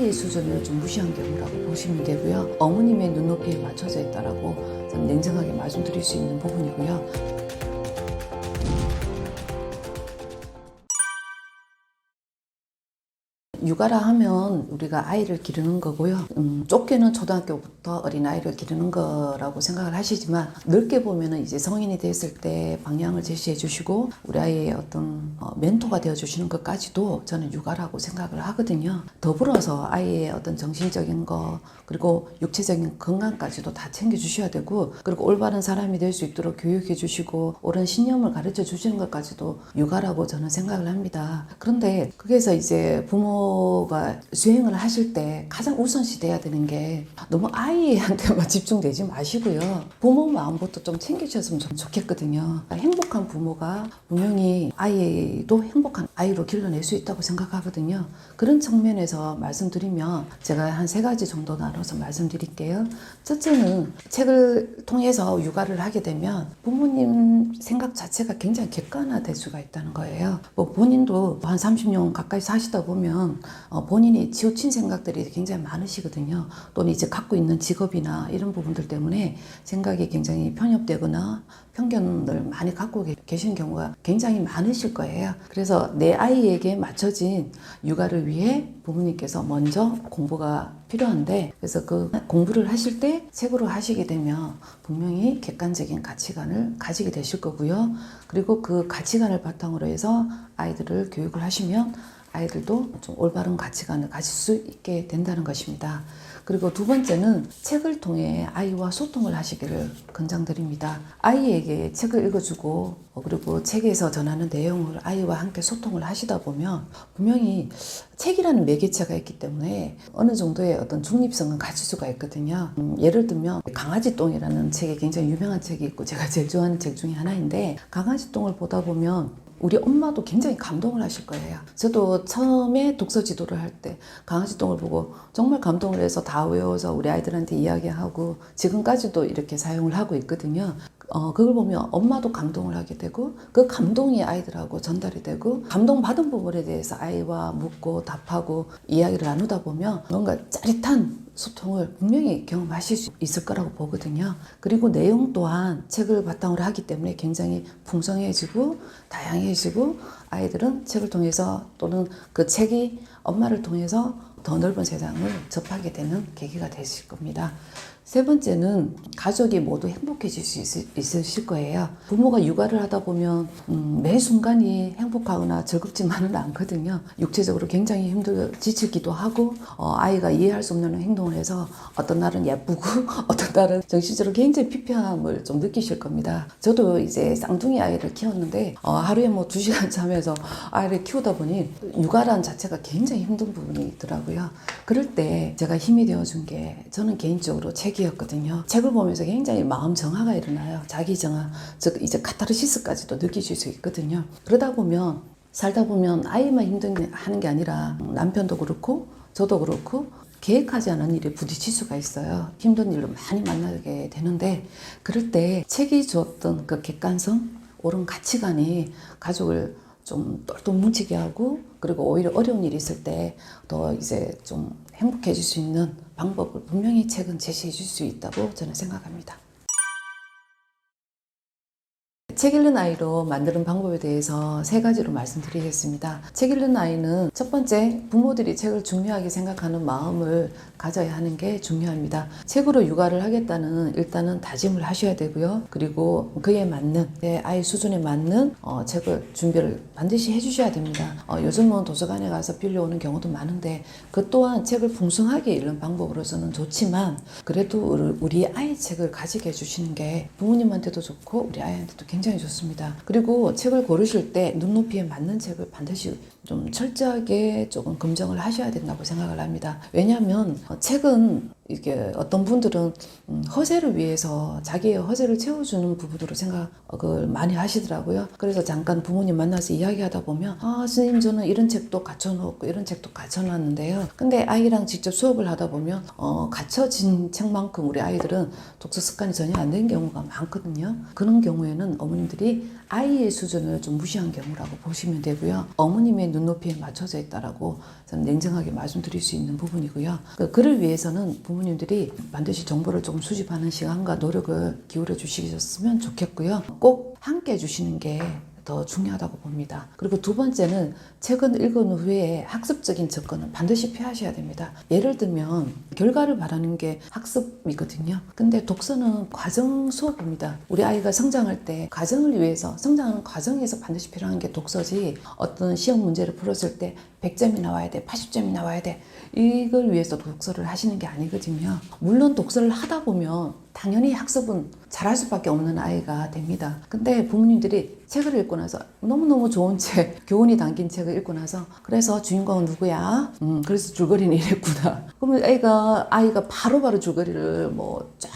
아이의 수준을 좀 무시한 경우라고 보시면 되고요. 어머님의 눈높이에 맞춰져 있다라고 저는 냉정하게 말씀드릴 수 있는 부분이고요. 육아라 하면 우리가 아이를 기르는 거고요. 좁게는 초등학교부터 어린아이를 기르는 거라고 생각을 하시지만 넓게 보면은 이제 성인이 됐을 때 방향을 제시해 주시고 우리 아이의 어떤 멘토가 되어 주시는 것까지도 저는 육아라고 생각을 하거든요. 더불어서 아이의 어떤 정신적인 거 그리고 육체적인 건강까지도 다 챙겨 주셔야 되고 그리고 올바른 사람이 될 수 있도록 교육해 주시고 옳은 신념을 가르쳐 주시는 것까지도 육아라고 저는 생각을 합니다. 그런데 거기에서 이제 부모가 수행을 하실 때 가장 우선시 돼야 되는 게 너무 아이한테만 집중되지 마시고요. 부모 마음부터 좀 챙기셨으면 좋겠거든요. 행복한 부모가 분명히 아이도 행복한 아이로 길러낼 수 있다고 생각하거든요. 그런 측면에서 말씀드리면 제가 한 3가지 정도 나눠서 말씀드릴게요. 첫째는 책을 통해서 육아를 하게 되면 부모님 생각 자체가 굉장히 객관화될 수가 있다는 거예요. 본인도 한 30년 가까이 사시다 보면 본인이 치우친 생각들이 굉장히 많으시거든요. 또는 이제 갖고 있는 직업이나 이런 부분들 때문에 생각이 굉장히 편협되거나 편견을 많이 갖고 계신 경우가 굉장히 많으실 거예요. 그래서 내 아이에게 맞춰진 육아를 위해 부모님께서 먼저 공부가 필요한데 그래서 그 공부를 하실 때 책으로 하시게 되면 분명히 객관적인 가치관을 가지게 되실 거고요. 그리고 그 가치관을 바탕으로 해서 아이들을 교육을 하시면 아이들도 좀 올바른 가치관을 가질 수 있게 된다는 것입니다. 그리고 2번째는 책을 통해 아이와 소통을 하시기를 권장드립니다. 아이에게 책을 읽어주고 그리고 책에서 전하는 내용을 아이와 함께 소통을 하시다 보면 분명히 책이라는 매개체가 있기 때문에 어느 정도의 어떤 중립성은 가질 수가 있거든요. 예를 들면 강아지 똥이라는 책이 굉장히 유명한 책이 있고 제가 제일 좋아하는 책 중에 하나인데 강아지 똥을 보다 보면 우리 엄마도 굉장히 감동을 하실 거예요. 저도 처음에 독서 지도를 할 때 강아지 똥을 보고 정말 감동을 해서 다 외워서 우리 아이들한테 이야기하고 지금까지도 이렇게 사용을 하고 있거든요. 그걸 보면 엄마도 감동을 하게 되고 그 감동이 아이들하고 전달이 되고 감동받은 부분에 대해서 아이와 묻고 답하고 이야기를 나누다 보면 뭔가 짜릿한 소통을 분명히 경험하실 수 있을 거라고 보거든요. 그리고 내용 또한 책을 바탕으로 하기 때문에 굉장히 풍성해지고 다양해지고 아이들은 책을 통해서 또는 그 책이 엄마를 통해서 더 넓은 세상을 접하게 되는 계기가 되실 겁니다. 3번째는 가족이 모두 행복해질 수 있으실 거예요. 부모가 육아를 하다 보면 매 순간이 행복하거나 즐겁지만은 않거든요. 육체적으로 굉장히 힘들고 지치기도 하고 아이가 이해할 수 없는 행동을 해서 어떤 날은 예쁘고 어떤 날은 정신적으로 굉장히 피폐함을 좀 느끼실 겁니다. 저도 이제 쌍둥이 아이를 키웠는데 하루에 2시간 자면서 아이를 키우다 보니 육아라는 자체가 굉장히 힘든 부분이 있더라고요. 그럴 때 제가 힘이 되어준 게 저는 개인적으로 책이었거든요. 책을 보면서 굉장히 마음 정화가 일어나요. 자기 정화, 즉 이제 카타르시스까지도 느끼실 수 있거든요. 그러다 보면 살다 보면 아이만 힘든 게 아니라 남편도 그렇고 저도 그렇고 계획하지 않은 일에 부딪힐 수가 있어요. 힘든 일로 많이 만나게 되는데 그럴 때 책이 주었던 그 객관성, 옳은 가치관이 가족을 좀 똘똘 뭉치게 하고 그리고 오히려 어려운 일이 있을 때 더 이제 좀 행복해질 수 있는 방법을 분명히 책은 제시해 줄 수 있다고 저는 생각합니다. 책 읽는 아이로 만드는 방법에 대해서 3가지로 말씀드리겠습니다. 책 읽는 아이는 첫 번째, 부모들이 책을 중요하게 생각하는 마음을 가져야 하는 게 중요합니다. 책으로 육아를 하겠다는 일단은 다짐을 하셔야 되고요. 그리고 그에 맞는 내 아이 수준에 맞는 책을 준비를 반드시 해주셔야 됩니다. 요즘은 도서관에 가서 빌려오는 경우도 많은데 그 또한 책을 풍성하게 읽는 방법으로서는 좋지만 그래도 우리 아이 책을 가지게 해주시는 게 부모님한테도 좋고 우리 아이한테도 굉장히 좋습니다. 그리고 책을 고르실 때 눈높이에 맞는 책을 반드시 좀 철저하게 조금 검증을 하셔야 된다고 생각을 합니다. 왜냐하면 책은 이게 어떤 분들은 허세를 위해서 자기의 허세를 채워주는 부분으로 생각을 많이 하시더라고요. 그래서 잠깐 부모님 만나서 이야기하다 보면 선생님 저는 이런 책도 갖춰놓고 이런 책도 갖춰놨는데요. 근데 아이랑 직접 수업을 하다 보면 갖춰진 책만큼 우리 아이들은 독서 습관이 전혀 안 된 경우가 많거든요. 그런 경우에는 어머님들이 아이의 수준을 좀 무시한 경우라고 보시면 되고요. 어머님의 눈높이에 맞춰져 있다라고 저는 냉정하게 말씀드릴 수 있는 부분이고요. 그를 위해서는 부모님들이 반드시 정보를 조금 수집하는 시간과 노력을 기울여 주시셨으면 좋겠고요. 꼭 함께 해주시는 게 더 중요하다고 봅니다. 그리고 두 번째는 책을 읽은 후에 학습적인 접근은 반드시 피하셔야 됩니다. 예를 들면 결과를 바라는 게 학습이거든요. 근데 독서는 과정 수업입니다. 우리 아이가 성장할 때 과정을 위해서 성장하는 과정에서 반드시 필요한 게 독서지 어떤 시험 문제를 풀었을 때 100점이 나와야 돼, 80점이 나와야 돼 이걸 위해서 독서를 하시는 게 아니거든요. 물론 독서를 하다 보면 당연히 학습은 잘할 수밖에 없는 아이가 됩니다. 근데 부모님들이 책을 읽고 나서 너무너무 좋은 책, 교훈이 담긴 책을 읽고 나서 그래서 주인공은 누구야? 그래서 줄거리는 이랬구나. 그러면 아이가 바로바로 줄거리를 쫙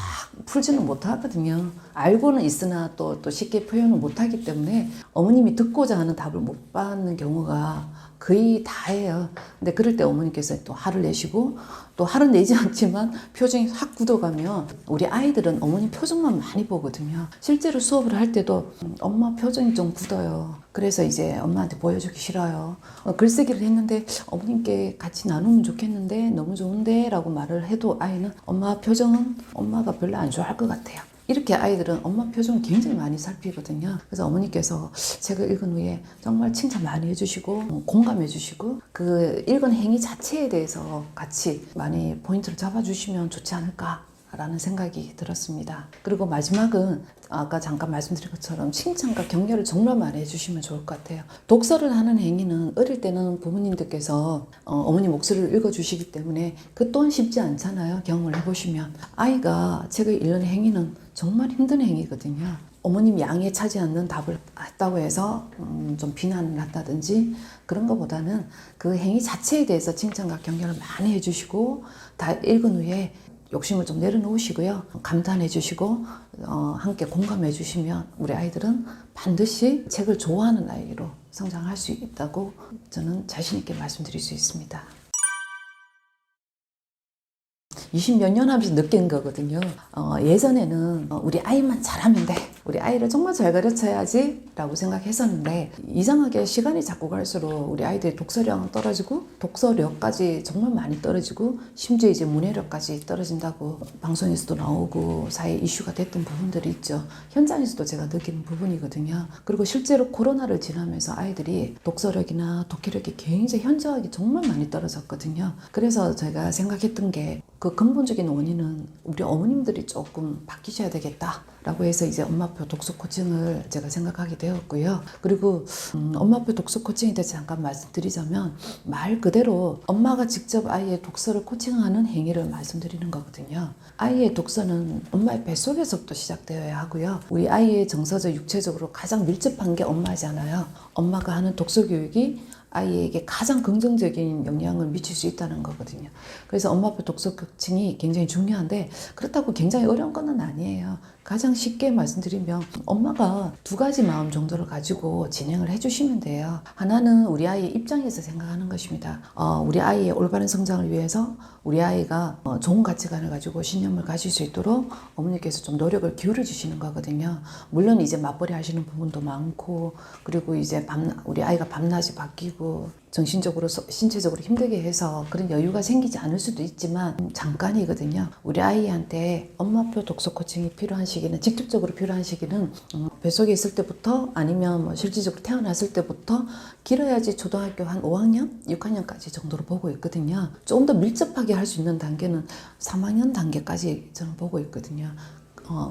풀지는 못하거든요. 알고는 있으나 또 쉽게 표현을 못하기 때문에 어머님이 듣고자 하는 답을 못 받는 경우가 거의 다예요. 근데 그럴 때 어머니께서 또 화를 내시고 또 화를 내지 않지만 표정이 확 굳어가면 우리 아이들은 어머니 표정만 많이 보거든요. 실제로 수업을 할 때도 엄마 표정이 좀 굳어요. 그래서 이제 엄마한테 보여주기 싫어요. 글쓰기를 했는데 어머님께 같이 나누면 좋겠는데 너무 좋은데 라고 말을 해도 아이는 엄마 표정은 엄마가 별로 안 좋아할 것 같아요. 이렇게 아이들은 엄마 표정을 굉장히 많이 살피거든요. 그래서 어머니께서 책을 읽은 후에 정말 칭찬 많이 해주시고 공감해 주시고 그 읽은 행위 자체에 대해서 같이 많이 포인트를 잡아주시면 좋지 않을까라는 생각이 들었습니다. 그리고 마지막은 아까 잠깐 말씀드린 것처럼 칭찬과 격려를 정말 많이 해주시면 좋을 것 같아요. 독서를 하는 행위는 어릴 때는 부모님들께서 어머니 목소리를 읽어주시기 때문에 그 또한 쉽지 않잖아요. 경험을 해보시면. 아이가 책을 읽는 행위는 정말 힘든 행위거든요. 어머님 양에 차지 않는 답을 했다고 해서 좀 비난을 한다든지 그런 것보다는 그 행위 자체에 대해서 칭찬과 격려를 많이 해주시고 다 읽은 후에 욕심을 좀 내려놓으시고요. 감탄해 주시고 함께 공감해 주시면 우리 아이들은 반드시 책을 좋아하는 아이로 성장할 수 있다고 저는 자신 있게 말씀드릴 수 있습니다. 20몇 년 하면서 느낀 거거든요. 예전에는 우리 아이만 잘하면 돼. 우리 아이를 정말 잘 가르쳐야지 라고 생각했었는데 이상하게 시간이 자꾸 갈수록 우리 아이들의 독서량은 떨어지고 독서력까지 정말 많이 떨어지고 심지어 이제 문해력까지 떨어진다고 방송에서도 나오고 사회 이슈가 됐던 부분들이 있죠. 현장에서도 제가 느끼는 부분이거든요. 그리고 실제로 코로나를 지나면서 아이들이 독서력이나 독해력이 굉장히 현저하게 정말 많이 떨어졌거든요. 그래서 제가 생각했던 게 그 근본적인 원인은 우리 어머님들이 조금 바뀌셔야 되겠다라고 해서 이제 엄마표 독서 코칭을 제가 생각하게 되었고요. 그리고 엄마표 독서 코칭에 대해서 잠깐 말씀드리자면 말 그대로 엄마가 직접 아이의 독서를 코칭하는 행위를 말씀드리는 거거든요. 아이의 독서는 엄마의 뱃속에서부터 시작되어야 하고요. 우리 아이의 정서적, 육체적으로 가장 밀접한 게 엄마잖아요. 엄마가 하는 독서 교육이 아이에게 가장 긍정적인 영향을 미칠 수 있다는 거거든요. 그래서 엄마표 독서 코칭이 굉장히 중요한데 그렇다고 굉장히 어려운 건 아니에요. 가장 쉽게 말씀드리면 엄마가 두 가지 마음 정도를 가지고 진행을 해주시면 돼요. 하나는 우리 아이의 입장에서 생각하는 것입니다. 우리 아이의 올바른 성장을 위해서 우리 아이가 좋은 가치관을 가지고 신념을 가질 수 있도록 어머니께서 좀 노력을 기울여 주시는 거거든요. 물론 이제 맞벌이 하시는 부분도 많고 그리고 이제 우리 아이가 밤낮이 바뀌고 정신적으로 신체적으로 힘들게 해서 그런 여유가 생기지 않을 수도 있지만 잠깐이거든요. 우리 아이한테 엄마표 독서 코칭이 필요한 시기는 직접적으로 필요한 시기는 뱃속에 있을 때부터 아니면 뭐 실질적으로 태어났을 때부터 길어야지 초등학교 한 5학년, 6학년까지 정도로 보고 있거든요. 조금 더 밀접하게 할 수 있는 단계는 3학년 단계까지 저는 보고 있거든요.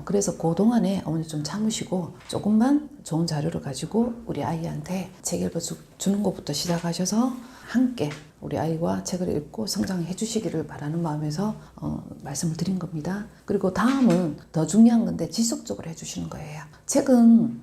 그래서 그동안에 어머니 좀 참으시고 조금만 좋은 자료를 가지고 우리 아이한테 책 읽어주는 것부터 시작하셔서 함께 우리 아이와 책을 읽고 성장해 주시기를 바라는 마음에서 말씀을 드린 겁니다. 그리고 다음은 더 중요한 건데 지속적으로 해주시는 거예요. 책은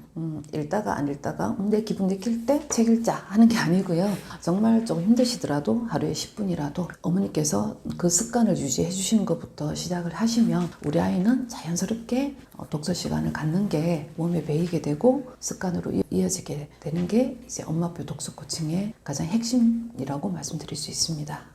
읽다가 안 읽다가 내 기분 느낄 때 책 읽자 하는 게 아니고요. 정말 좀 힘드시더라도 하루에 10분이라도 어머니께서 그 습관을 유지해 주시는 것부터 시작을 하시면 우리 아이는 자연스럽게 독서 시간을 갖는 게 몸에 배이게 되고 습관으로 이어지게 되는 게 이제 엄마표 독서 코칭의 가장 핵심이라고 말씀드릴 수 있습니다.